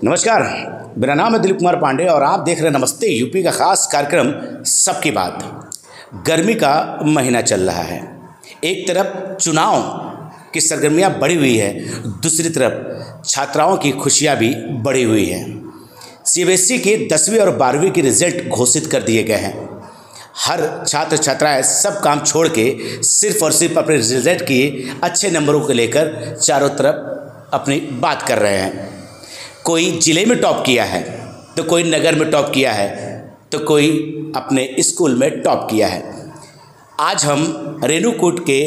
नमस्कार, मेरा नाम है दिलीप कुमार पांडे और आप देख रहे हैं नमस्ते यूपी का खास कार्यक्रम सबकी बात। गर्मी का महीना चल रहा है, एक तरफ चुनाव की सरगर्मियां बढ़ी हुई है, दूसरी तरफ छात्राओं की खुशियां भी बढ़ी हुई हैं। सीबीएसई के 10वीं और 12वीं के रिजल्ट घोषित कर दिए गए हैं। हर छात्र छात्राएं सब काम छोड़ के सिर्फ और सिर्फ अपने रिजल्ट के अच्छे नंबरों को लेकर चारों तरफ अपनी बात कर रहे हैं। कोई ज़िले में टॉप किया है, तो कोई नगर में टॉप किया है, तो कोई अपने स्कूल में टॉप किया है। आज हम रेणुकूट के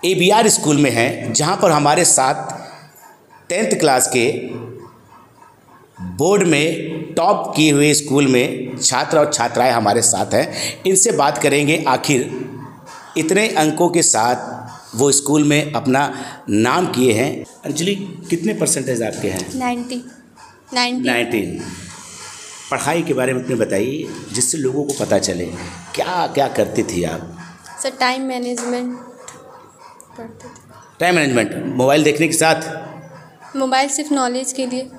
ABR स्कूल में हैं, जहां पर हमारे साथ 10th क्लास के बोर्ड में टॉप किए हुए स्कूल में छात्र और छात्राएं हमारे साथ हैं। इनसे बात करेंगे आखिर इतने अंकों के साथ वो स्कूल में अपना नाम किए हैं। अंजलि, कितने परसेंटेज आपके हैं? 90। पढ़ाई के बारे में अपने बताइए, जिससे लोगों को पता चले क्या क्या करती थी आप। सर, टाइम मैनेजमेंट पढ़ते थे। टाइम मैनेजमेंट, मोबाइल देखने के साथ? मोबाइल सिर्फ नॉलेज के लिए,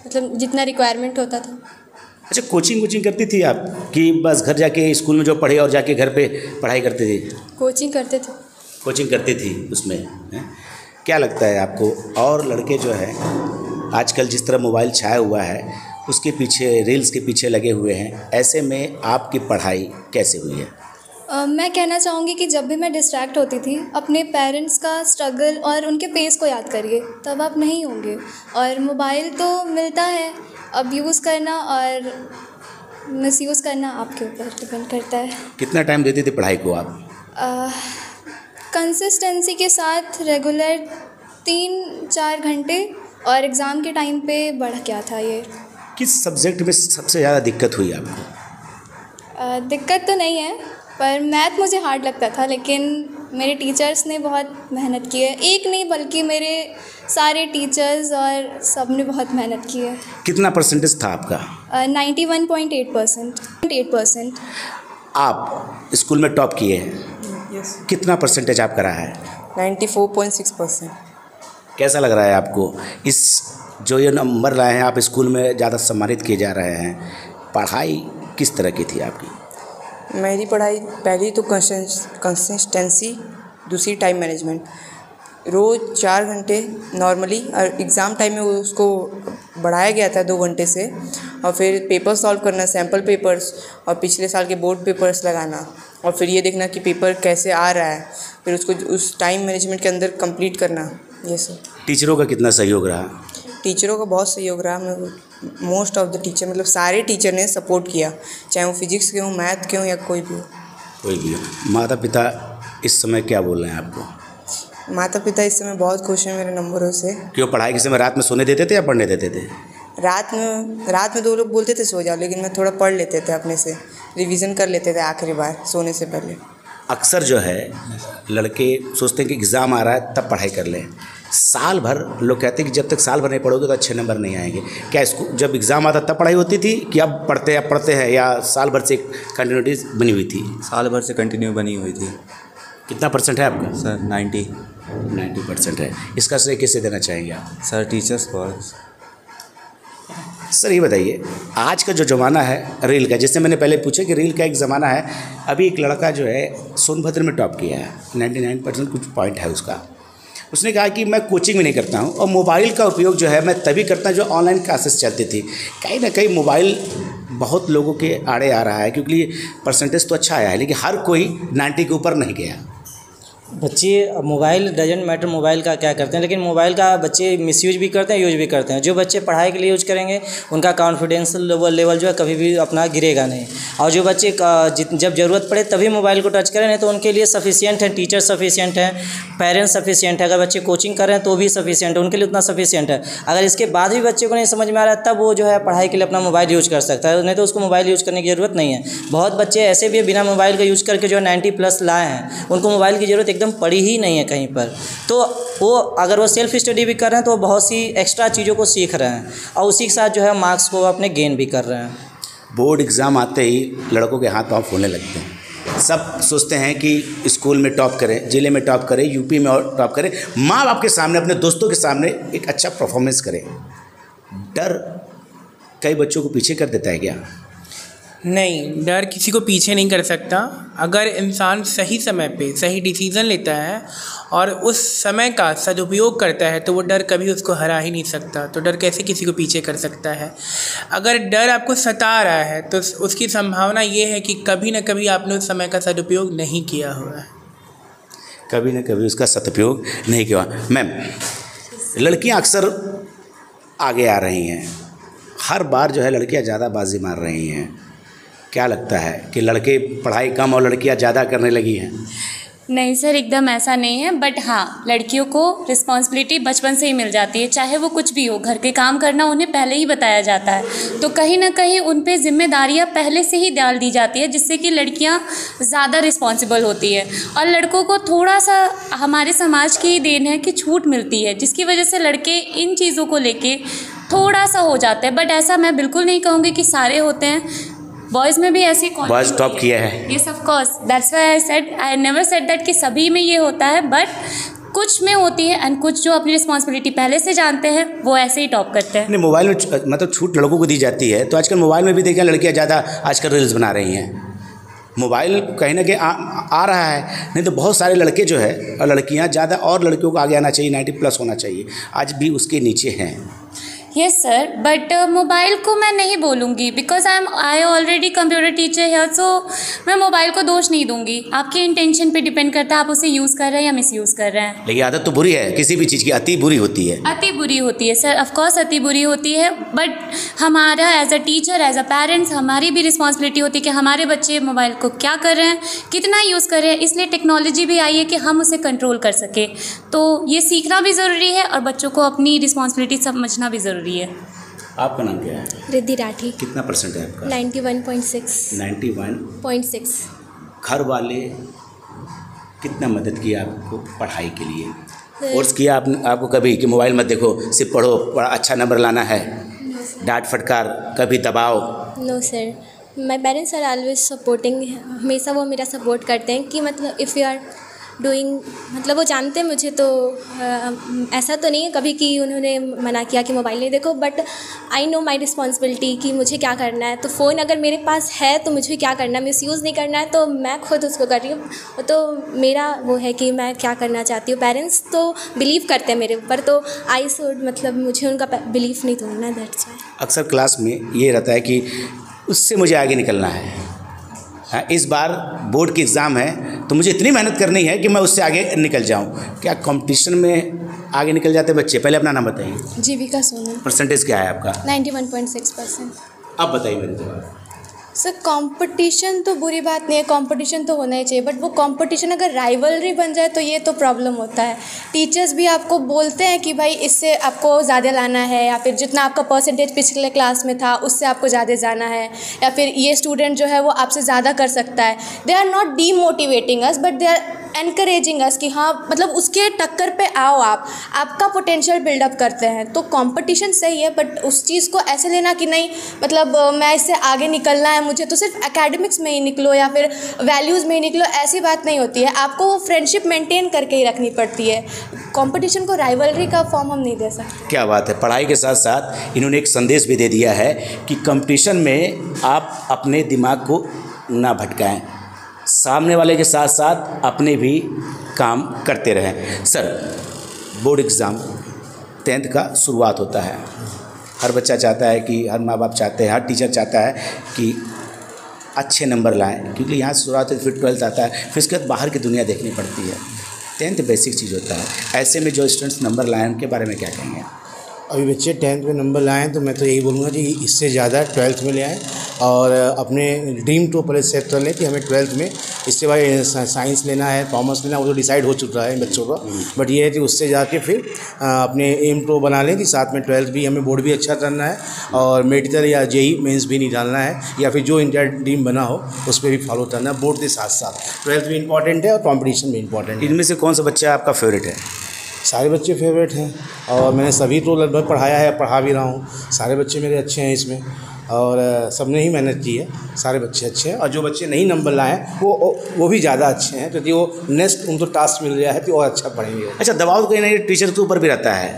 मतलब जितना रिक्वायरमेंट होता था। अच्छा, कोचिंग करती थी आप कि बस घर जाके स्कूल में जो पढ़े और जाके घर पे पढ़ाई करते थे? कोचिंग करती थी उसमें है? क्या लगता है आपको, और लड़के जो हैं आजकल जिस तरह मोबाइल छाया हुआ है उसके पीछे, रील्स के पीछे लगे हुए हैं, ऐसे में आपकी पढ़ाई कैसे हुई है? मैं कहना चाहूँगी कि जब भी मैं डिस्ट्रैक्ट होती थी, अपने पेरेंट्स का स्ट्रगल और उनके पेस को याद करिए, तब आप नहीं होंगे। और मोबाइल तो मिलता है, अब यूज़ करना और मिसयूज़ करना आपके ऊपर डिपेंड करता है। कितना टाइम देते थे पढ़ाई को आप? कंसिस्टेंसी के साथ रेगुलर 3-4 घंटे, और एग्ज़ाम के टाइम पे बढ़ गया था ये। किस सब्जेक्ट में सबसे ज़्यादा दिक्कत हुई आपको? दिक्कत तो नहीं है, पर मैथ मुझे हार्ड लगता था, लेकिन मेरे टीचर्स ने बहुत मेहनत की है। एक नहीं बल्कि मेरे सारे टीचर्स और सब ने बहुत मेहनत की है। कितना परसेंटेज था आपका? 91.8%। आप स्कूल में टॉप किए हैं? यस। कितना परसेंटेज आपका रहा है? 94.6%। कैसा लग रहा है आपको, इस जो ये नंबर लाए हैं आप स्कूल में ज़्यादा सम्मानित किए जा रहे हैं? पढ़ाई किस तरह की थी आपकी? मेरी पढ़ाई पहली तो कंसिस्टेंसी, दूसरी टाइम मैनेजमेंट। रोज़ 4 घंटे नॉर्मली, और एग्ज़ाम टाइम में उसको बढ़ाया गया था 2 घंटे से। और फिर पेपर सॉल्व करना, सैम्पल पेपर्स और पिछले साल के बोर्ड पेपर्स लगाना, और फिर ये देखना कि पेपर कैसे आ रहा है, फिर उसको उस टाइम मैनेजमेंट के अंदर कंप्लीट करना। ये सब। टीचरों का कितना सहयोग रहा? टीचरों का बहुत सहयोग रहा। मोस्ट ऑफ द टीचर, मतलब सारे टीचर ने सपोर्ट किया, चाहे वो फिजिक्स के हों, मैथ के हों, या कोई भी हो। माता पिता इस समय क्या बोल रहे हैं आपको? माता पिता इस समय बहुत खुश हैं मेरे नंबरों से। क्यों, पढ़ाई के समय रात में सोने देते थे या पढ़ने देते थे? रात में 2 लोग बोलते थे सो जाओ, लेकिन मैं थोड़ा पढ़ लेते थे, अपने से रिवीजन कर लेते थे आखिरी बार सोने से पहले। अक्सर जो है लड़के सोचते हैं कि एग्ज़ाम आ रहा है तब पढ़ाई कर लें। साल भर लोग कहते हैं कि जब तक साल भर नहीं पढ़ोगे तो अच्छे नंबर नहीं आएंगे। क्या इसको जब एग्ज़ाम आता तब पढ़ाई होती थी कि अब पढ़ते हैं, या साल भर से कंटिन्यूटी बनी हुई थी? साल भर से कंटिन्यू बनी हुई थी। कितना परसेंट है आपका? सर 90% है। इसका श्रेय किसे देना चाहेंगे आप? सर टीचर्स को। सर ये बताइए, आज का जो ज़माना है रील का, जैसे मैंने पहले पूछा कि रील का एक ज़माना है, अभी एक लड़का जो है सोनभद्र में टॉप किया है, 99% कुछ पॉइंट है उसका। उसने कहा कि मैं कोचिंग भी नहीं करता हूँ, और मोबाइल का उपयोग जो है मैं तभी करता हूँ जो ऑनलाइन क्लासेस चलती थी। कहीं ना कहीं मोबाइल बहुत लोगों के आड़े आ रहा है, क्योंकि परसेंटेज तो अच्छा आया है, लेकिन हर कोई 90 के ऊपर नहीं गया। बच्चे मोबाइल डजेंट मैटर मोबाइल का क्या करते हैं, लेकिन मोबाइल का बच्चे मिसयूज भी करते हैं, यूज भी करते हैं। जो बच्चे पढ़ाई के लिए यूज करेंगे उनका कॉन्फिडेंस लेवल जो है कभी भी अपना गिरेगा नहीं। और जो बच्चे जब ज़रूरत पड़े तभी मोबाइल को टच करें, नहीं तो उनके लिए सफिशिएंट है, टीचर सफिशिएंट है, पेरेंट्स सफिशिएंट है। अगर बच्चे कोचिंग कर रहे हैं तो भी सफिशिएंट है, उनके लिए उतना सफिशिएंट है। अगर इसके बाद भी बच्चे को नहीं समझ में आ रहा है, तब वो जो है पढ़ाई के लिए अपना मोबाइल यूज कर सकता है, नहीं तो उसको मोबाइल यूज करने की ज़रूरत नहीं है। बहुत बच्चे ऐसे भी बिना मोबाइल का यूज करके जो 90+ लाए हैं, उनको मोबाइल की ज़रूरत एकदम पड़ी ही नहीं है कहीं पर। तो वो अगर वो सेल्फ स्टडी भी कर रहे हैं तो बहुत सी एक्स्ट्रा चीज़ों को सीख रहे हैं, और उसी के साथ जो है मार्क्स को अपने गेन भी कर रहे हैं। बोर्ड एग्ज़ाम आते ही लड़कों के हाथ पाँव फूलने लगते हैं। सब सोचते हैं कि स्कूल में टॉप करें, ज़िले में टॉप करें, यूपी में और टॉप करें, माँ बाप के सामने, अपने दोस्तों के सामने एक अच्छा परफॉर्मेंस करें। डर कई बच्चों को पीछे कर देता है क्या? नहीं, डर किसी को पीछे नहीं कर सकता। अगर इंसान सही समय पे सही डिसीज़न लेता है और उस समय का सदुपयोग करता है तो वो डर कभी उसको हरा ही नहीं सकता। तो डर कैसे किसी को पीछे कर सकता है? अगर डर आपको सता रहा है तो उसकी संभावना ये है कि कभी ना कभी आपने उस समय का सदुपयोग नहीं किया हुआ है। कभी ना कभी उसका सदुपयोग नहीं किया। मैम, लड़कियां अक्सर आगे आ रही हैं, हर बार जो है लड़कियां ज़्यादा बाजी मार रही हैं। क्या लगता है कि लड़के पढ़ाई कम और लड़कियां ज़्यादा करने लगी हैं? नहीं सर, एकदम ऐसा नहीं है। बट हाँ, लड़कियों को रिस्पॉन्सिबिलिटी बचपन से ही मिल जाती है, चाहे वो कुछ भी हो। घर के काम करना उन्हें पहले ही बताया जाता है, तो कहीं ना कहीं उन पे जिम्मेदारियां पहले से ही डाल दी जाती है, जिससे कि लड़कियां ज़्यादा रिस्पॉन्सिबल होती है। और लड़कों को थोड़ा सा हमारे समाज की ही देन है कि छूट मिलती है, जिसकी वजह से लड़के इन चीज़ों को लेके थोड़ा सा हो जाते हैं। बट ऐसा मैं बिल्कुल नहीं कहूँगी कि सारे होते हैं, बॉयज़ में भी ऐसी बॉयज़ टॉप किया है। Yes of course, that's why I never said that कि सभी में ये होता है, बट कुछ में होती है एंड कुछ जो अपनी रिस्पॉन्सिबिलिटी पहले से जानते हैं वो ऐसे ही टॉप करते हैं। नहीं, मोबाइल में मतलब छूट लड़कों को दी जाती है, तो आजकल मोबाइल में भी देखें लड़कियां ज़्यादा आजकल रील्स बना रही हैं। मोबाइल कहीं ना कहीं आ रहा है, नहीं तो बहुत सारे लड़के जो है और लड़कियां ज़्यादा, और लड़कियों को आगे आना चाहिए, 90+ होना चाहिए, आज भी उसके नीचे हैं। यस सर, बट मोबाइल को मैं नहीं बोलूँगी, because I already computer teacher है, सो मैं मोबाइल को दोष नहीं दूंगी। आपके इंटेंशन पे डिपेंड करता है, आप उसे यूज़ कर रहे हैं या मिस यूज़ कर रहे हैं। लेकिन आदत तो बुरी है, किसी भी चीज़ की अति बुरी होती है। अति बुरी होती है सर, ऑफ कोर्स अति बुरी होती है, बट हमारा as a teacher, as a parents, हमारी भी रिस्पॉन्सिबिलिटी होती है कि हमारे बच्चे मोबाइल को क्या कर रहे हैं, कितना यूज़ कर रहे हैं। इसलिए टेक्नोलॉजी भी आई है कि हम उसे कंट्रोल कर सकें, तो ये सीखना भी ज़रूरी है और बच्चों को अपनी रिस्पॉन्सिबिलिटी समझना भी ज़रूरी है। आपका नाम क्या है? रिद्धि राठी। कितना % है आपका? 91.6। 91.6। घर वाले कितना मदद किया आपको पढ़ाई के लिए? कोर्स किया आपको कभी कि मोबाइल मत देखो, सिर्फ पढ़ो, अच्छा नंबर लाना है? डांट फटकार, कभी दबाव? No sir, my parents are always supporting. हमेशा वो मेरा सपोर्ट करते हैं कि मतलब इफ़ यू आर डूइंग, मतलब वो जानते हैं मुझे, तो ऐसा तो नहीं है कभी कि उन्होंने मना किया कि मोबाइल नहीं देखो, but I know my responsibility कि मुझे क्या करना है। तो फ़ोन अगर मेरे पास है तो मुझे क्या करना है, मिसयूज़ नहीं करना है, तो मैं खुद उसको कर रही हूँ। तो मेरा वो है कि मैं क्या करना चाहती हूँ। पेरेंट्स तो बिलीव करते हैं मेरे ऊपर, तो आई शुड, मतलब मुझे उनका बिलीव नहीं तोड़ना, दैट्स व्हाई। अक्सर क्लास में ये रहता है कि उससे मुझे आगे निकलना है। इस बार बोर्ड की एग्ज़ाम है तो मुझे इतनी मेहनत करनी है कि मैं उससे आगे निकल जाऊं। क्या कंपटीशन में आगे निकल जाते बच्चे? पहले अपना नाम बताइए। जीविका सोनू। % क्या है आपका? 91.6%। अब बताइए मेरे जवाब। सर, कंपटीशन तो बुरी बात नहीं है, कंपटीशन तो होना ही चाहिए, बट वो कंपटीशन अगर राइवलरी बन जाए तो ये तो प्रॉब्लम होता है। टीचर्स भी आपको बोलते हैं कि भाई इससे आपको ज़्यादा लाना है, या फिर जितना आपका परसेंटेज पिछले क्लास में था उससे आपको ज़्यादा जाना है, या फिर ये स्टूडेंट जो है वो आपसे ज़्यादा कर सकता है। They are not demotivating us, but they are encouraging us कि हाँ, मतलब उसके टक्कर पे आओ, आपका पोटेंशियल बिल्डअप करते हैं। तो कंपटीशन सही है, बट उस चीज़ को ऐसे लेना कि नहीं मतलब मैं इससे आगे निकलना है मुझे, तो सिर्फ एकेडमिक्स में ही निकलो या फिर वैल्यूज़ में ही निकलो, ऐसी बात नहीं होती है। आपको वो फ्रेंडशिप मेंटेन करके ही रखनी पड़ती है। कंपटीशन को राइवलरी का फॉर्म हम नहीं दे सकते। क्या बात है। पढ़ाई के साथ साथ इन्होंने एक संदेश भी दे दिया है कि कंपटीशन में आप अपने दिमाग को ना भटकाएं, सामने वाले के साथ साथ अपने भी काम करते रहें। सर, बोर्ड एग्ज़ाम 10th का शुरुआत होता है। हर बच्चा चाहता है कि, हर माँ बाप चाहते हैं, हर टीचर चाहता है कि अच्छे नंबर लाएं, क्योंकि यहाँ से शुरुआत है, फिर 12th आता है, फिर उसके बाद बाहर की दुनिया देखनी पड़ती है। 10th बेसिक चीज़ होता है। ऐसे में जो स्टूडेंट्स नंबर लाएं उनके बारे में क्या कहेंगे? अभी बच्चे 10th में नंबर लाएँ तो मैं तो यही बोलूँगा कि इससे ज़्यादा 12th में ले आएँ और अपने ड्रीम तो पहले सेट कर लें कि हमें 12th में इससे भाई साइंस लेना है, कॉमर्स लेना, वो तो डिसाइड हो चुका है बच्चों का। बट ये है कि उससे जाके फिर अपने एम तो बना लें कि साथ में 12th भी हमें बोर्ड भी अच्छा करना है और मेडिकल या JEE मेंस भी नहीं डालना है, या फिर जो इंडिया ड्रीम बना हो उस पर भी फॉलो करना है बोर्ड के साथ साथ। 12th भी इंपॉर्टेंट है और कॉम्पिटिशन भी इंपॉर्टेंट है। इनमें से कौन सा बच्चा आपका फेवरेट है? सारे बच्चे फेवरेट हैं और मैंने सभी तो लगभग पढ़ाया है, पढ़ा भी रहा हूँ। सारे बच्चे मेरे अच्छे हैं इसमें और सबने ही मेहनत की है। सारे बच्चे अच्छे हैं और जो बच्चे नहीं नंबर लाए हैं वो भी ज़्यादा अच्छे हैं, क्योंकि वो नेक्स्ट उनको टास्क मिल गया है तो और अच्छा पढ़ेंगे। अच्छा, दबाव तो कहीं ना कहीं टीचर के ऊपर भी रहता है।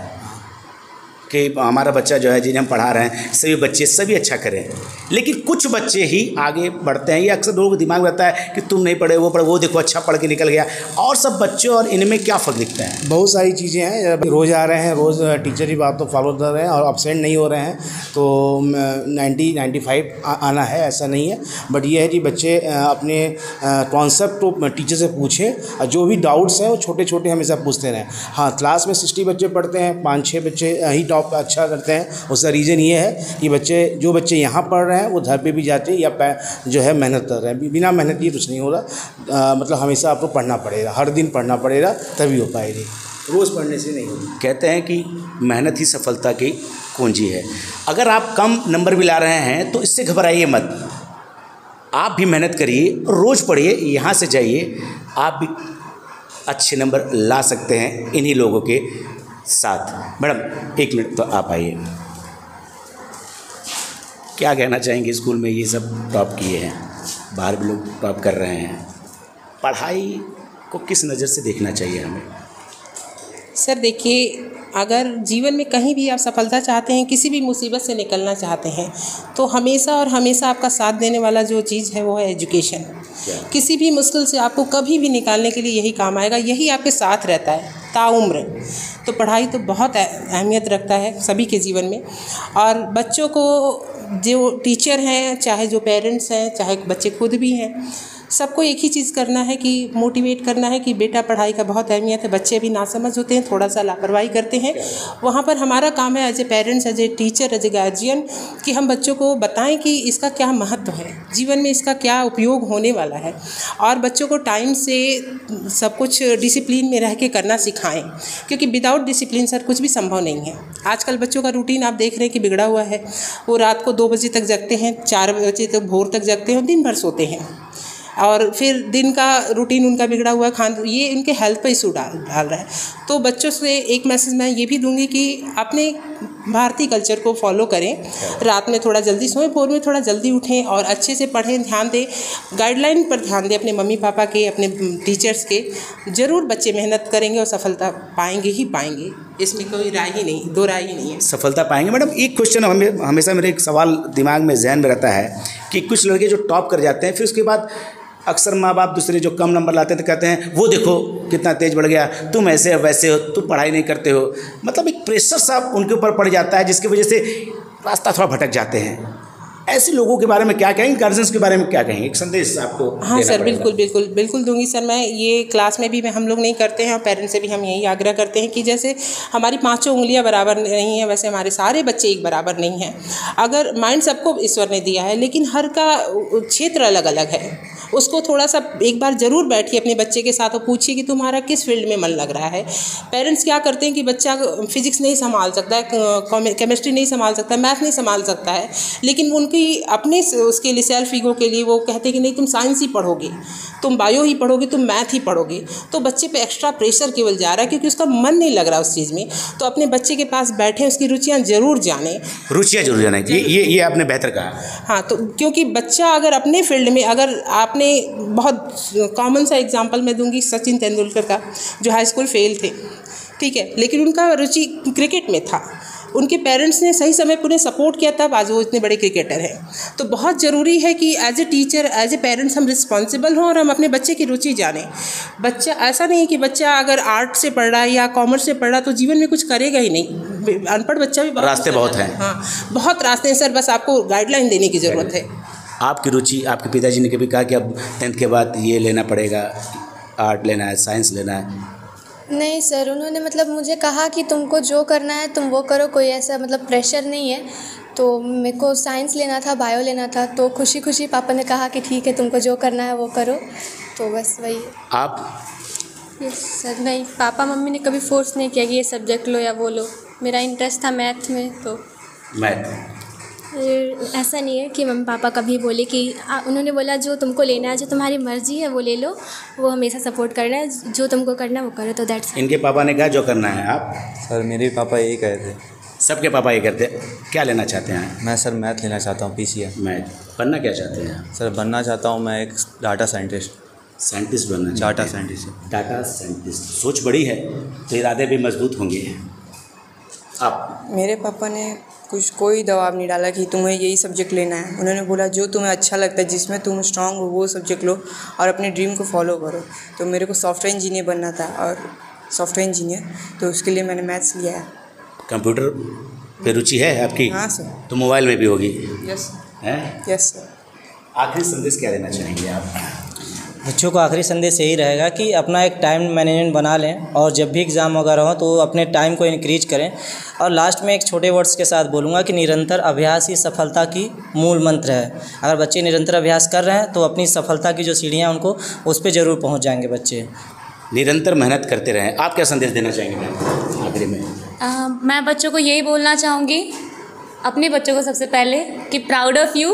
कि हमारा बच्चा जो है जिन्हें हम पढ़ा रहे हैं सभी बच्चे सभी अच्छा करें, लेकिन कुछ बच्चे ही आगे बढ़ते हैं। ये अक्सर लोगों के दिमाग में रहता है कि तुम नहीं पढ़े, वो देखो अच्छा पढ़ के निकल गया। और सब बच्चों और इनमें क्या फ़र्क दिखता है? बहुत सारी चीज़ें हैं। रोज़ आ रहे हैं, रोज़ टीचर की बात तो फॉलो कर रहे हैं और अपसेंट नहीं हो रहे हैं, तो 90-95 आना है ऐसा नहीं है। बट ये है कि बच्चे अपने कॉन्सेप्ट को टीचर से पूछें और जो भी डाउट्स हैं वो छोटे छोटे हमेशा पूछते रहें। हाँ, क्लास में 60 बच्चे पढ़ते हैं, 5-6 बच्चे ही टॉप अच्छा करते हैं। उसका रीज़न ये है कि जो बच्चे यहाँ पढ़ रहे हैं वो घर पे भी जाते हैं या जो है मेहनत कर रहे हैं। बिना मेहनत ये कुछ नहीं हो रहा। मतलब हमेशा आपको पढ़ना पड़ेगा, हर दिन पढ़ना पड़ेगा, तभी हो पाएगी, रोज़ पढ़ने से नहीं होगी। कहते हैं कि मेहनत ही सफलता की कुंजी है। अगर आप कम नंबर भी ला रहे हैं तो इससे घबराइए मत, आप भी मेहनत करिए, रोज़ पढ़िए, यहाँ से जाइए, आप भी अच्छे नंबर ला सकते हैं इन्हीं लोगों के साथ। मैडम 1 मिनट तो आप आइए, क्या कहना चाहेंगे? स्कूल में ये सब टॉप किए हैं, बाहर भी लोग टॉप कर रहे हैं, पढ़ाई को किस नज़र से देखना चाहिए हमें? सर देखिए, अगर जीवन में कहीं भी आप सफलता चाहते हैं, किसी भी मुसीबत से निकलना चाहते हैं, तो हमेशा और हमेशा आपका साथ देने वाला जो चीज़ है वो है एजुकेशन। किसी भी मुश्किल से आपको कभी भी निकालने के लिए यही काम आएगा, यही आपके साथ रहता है ताउम्र। तो पढ़ाई तो बहुत अहमियत रखता है सभी के जीवन में। और बच्चों को जो टीचर हैं, चाहे जो पेरेंट्स हैं, चाहे बच्चे खुद भी हैं, सबको एक ही चीज़ करना है कि मोटिवेट करना है कि बेटा पढ़ाई का बहुत अहमियत है। बच्चे भी नासमझ होते हैं, थोड़ा सा लापरवाही करते हैं, वहाँ पर हमारा काम है as a parents, as a teacher, as a guardian कि हम बच्चों को बताएं कि इसका क्या महत्व है, जीवन में इसका क्या उपयोग होने वाला है। और बच्चों को टाइम से सब कुछ डिसिप्लिन में रह के करना सिखाएं, क्योंकि विदाउट डिसिप्लिन सर कुछ भी संभव नहीं है। आजकल बच्चों का रूटीन आप देख रहे हैं कि बिगड़ा हुआ है। वो रात को 2 बजे तक जगते हैं, 4 बजे तक भोर तक जगते हैं, दिन भर सोते हैं, और फिर दिन का रूटीन उनका बिगड़ा हुआ है, ये उनके हेल्थ पर इशू डाल रहा है। तो बच्चों से एक मैसेज मैं ये भी दूंगी कि अपने भारतीय कल्चर को फॉलो करें, रात में थोड़ा जल्दी सोएं, भोर में थोड़ा जल्दी उठें और अच्छे से पढ़ें, ध्यान दें, गाइडलाइन पर ध्यान दें अपने मम्मी पापा के, अपने टीचर्स के। ज़रूर बच्चे मेहनत करेंगे और सफलता पाएंगे ही पाएंगे, इसमें कोई राय ही नहीं, 2 राय ही नहीं है। सफलता पाएंगे। मैडम एक क्वेश्चन हमेशा मेरे एक सवाल दिमाग में जहन में रहता है कि कुछ लड़के जो टॉप कर जाते हैं, फिर उसके बाद अक्सर माँ बाप दूसरे जो कम नंबर लाते हैं तो कहते हैं वो देखो कितना तेज बढ़ गया, तुम ऐसे वैसे हो, तुम पढ़ाई नहीं करते हो। मतलब एक प्रेशर सा उनके ऊपर पड़ जाता है जिसकी वजह से रास्ता थोड़ा भटक जाते हैं। ऐसे लोगों के बारे में क्या कहेंगे, गार्जियंस के बारे में क्या कहेंगे? एक संदेश आपको हाँ सर, बिल्कुल दूंगी सर। मैं ये क्लास में भी हम लोग नहीं करते हैं और पेरेंट्स से भी हम यही आग्रह करते हैं कि जैसे हमारी 5 उंगलियां बराबर नहीं हैं, वैसे हमारे सारे बच्चे एक बराबर नहीं हैं। अगर माइंड सबको ईश्वर ने दिया है, लेकिन हर का क्षेत्र अलग अलग है। उसको थोड़ा सा एक बार ज़रूर बैठिए अपने बच्चे के साथ और पूछिए कि तुम्हारा किस फील्ड में मन लग रहा है। पेरेंट्स क्या करते हैं कि बच्चा फिजिक्स नहीं संभाल सकता है, केमिस्ट्री नहीं संभाल सकता है, मैथ नहीं संभाल सकता है, लेकिन उनकी अपने उसके लिए सेल्फ ईगो के लिए वो कहते हैं कि नहीं तुम साइंस ही पढ़ोगे, तुम बायो ही पढ़ोगे, तुम मैथ ही पढ़ोगे। तो बच्चे पे एक्स्ट्रा प्रेशर केवल जा रहा है क्योंकि उसका मन नहीं लग रहा उस चीज़ में। तो अपने बच्चे के पास बैठें, उसकी रुचियाँ ज़रूर जानें। रुचियाँ जरूर जानें, ये आपने बेहतर कहा। हाँ, तो क्योंकि बच्चा अगर अपने फील्ड में, अगर आपने बहुत कॉमन सा एग्जांपल मैं दूंगी सचिन तेंदुलकर का, जो हाई स्कूल फेल थे, ठीक है, लेकिन उनका रुचि क्रिकेट में था। उनके पेरेंट्स ने सही समय पर उन्हें सपोर्ट किया, तब आज वो इतने बड़े क्रिकेटर हैं। तो बहुत ज़रूरी है कि as a teacher, as a parents हम रिस्पॉन्सिबल हों और हम अपने बच्चे की रुचि जानें। बच्चा ऐसा नहीं है कि बच्चा अगर आर्ट से पढ़ रहा है या कॉमर्स से पढ़ रहा है तो जीवन में कुछ करेगा ही नहीं। अनपढ़ बच्चा भी रास्ते बहुत हैं। हाँ, बहुत रास्ते हैं सर, बस आपको गाइडलाइन देने की ज़रूरत है। आपकी रुचि, आपके पिताजी ने कभी कहा कि अब 10th के बाद ये लेना पड़ेगा, आर्ट लेना है, साइंस लेना है? नहीं सर, उन्होंने मतलब मुझे कहा कि तुमको जो करना है तुम वो करो, कोई ऐसा मतलब प्रेशर नहीं है। तो मेरे को साइंस लेना था, बायो लेना था, तो खुशी खुशी पापा ने कहा कि ठीक है तुमको जो करना है वो करो। तो बस वही। आप? यस सर, नहीं, पापा मम्मी ने कभी फोर्स नहीं किया कि ये सब्जेक्ट लो या वो लो। मेरा इंटरेस्ट था मैथ में, तो मैथ ऐसा नहीं है कि मम्मी पापा कभी बोले कि उन्होंने बोला जो तुमको लेना है, जो तुम्हारी मर्ज़ी है वो ले लो, वो हमेशा सपोर्ट करना है, जो तुमको करना है वो करो। तो दैट्स। इनके पापा ने कहा जो करना है आप? सर मेरे पापा यही कहे थे। सबके पापा ये करते हैं। क्या लेना चाहते हैं? मैं सर मैथ लेना चाहता हूँ, PCM। मैथ बनना क्या चाहते हैं? सर बनना चाहता हूँ मैं एक डाटा साइंटिस्ट बनना। Data scientist. डाटा साइंटिस्ट, सोच बड़ी है तो इरादे भी मजबूत होंगे। आप मेरे पापा ने कोई दबाव नहीं डाला कि तुम्हें यही सब्जेक्ट लेना है। उन्होंने बोला जो तुम्हें अच्छा लगता है, जिसमें तुम स्ट्रांग हो, वो सब्जेक्ट लो और अपने ड्रीम को फॉलो करो। तो मेरे को सॉफ्टवेयर इंजीनियर बनना था और सॉफ्टवेयर इंजीनियर, तो उसके लिए मैंने मैथ्स लिया है। कंप्यूटर पे रुचि है आपकी? हाँ सर। तो मोबाइल में भी होगी? यस है? Yes sir. आखिरी संदेश क्या देना चाहेंगे आप? बच्चों का आखिरी संदेश यही रहेगा कि अपना एक टाइम मैनेजमेंट बना लें और जब भी एग्ज़ाम वगैरह हो तो अपने टाइम को इंक्रीज करें। और लास्ट में एक छोटे वर्ड्स के साथ बोलूँगा कि निरंतर अभ्यास ही सफलता की मूल मंत्र है। अगर बच्चे निरंतर अभ्यास कर रहे हैं तो अपनी सफलता की जो सीढ़ियाँ उनको उस पर ज़रूर पहुँच जाएंगे बच्चे। निरंतर मेहनत करते रहें। आप क्या संदेश देना चाहेंगे मैम आखिरी में? मैं बच्चों को यही बोलना चाहूँगी, अपने बच्चों को सबसे पहले, कि प्राउड ऑफ यू।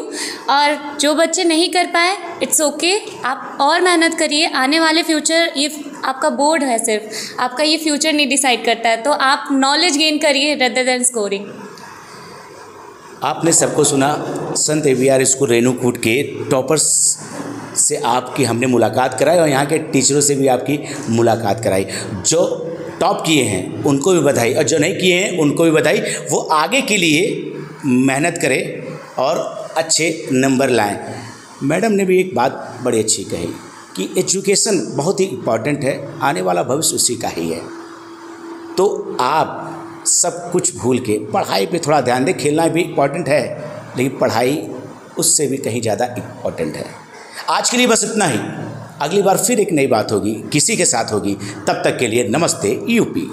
और जो बच्चे नहीं कर पाए, इट्स ओके, आप और मेहनत करिए। आने वाले फ्यूचर, ये आपका बोर्ड है, सिर्फ आपका ये फ्यूचर नहीं डिसाइड करता है। तो आप नॉलेज गेन करिए रेदर देन स्कोरिंग। आपने सबको सुना, संत AVR स्कूल रेणुकूट के टॉपर्स से आपकी हमने मुलाकात कराई और यहाँ के टीचरों से भी आपकी मुलाकात कराई। जो टॉप किए हैं उनको भी बधाई और जो नहीं किए हैं उनको भी बधाई। वो आगे के लिए मेहनत करें और अच्छे नंबर लाएं। मैडम ने भी एक बात बड़ी अच्छी कही कि एजुकेशन बहुत ही इम्पॉर्टेंट है, आने वाला भविष्य उसी का ही है। तो आप सब कुछ भूल के पढ़ाई पे थोड़ा ध्यान दें। खेलना भी इम्पॉर्टेंट है, लेकिन पढ़ाई उससे भी कहीं ज़्यादा इम्पॉर्टेंट है। आज के लिए बस इतना ही। अगली बार फिर एक नई बात होगी, किसी के साथ होगी। तब तक के लिए नमस्ते यूपी।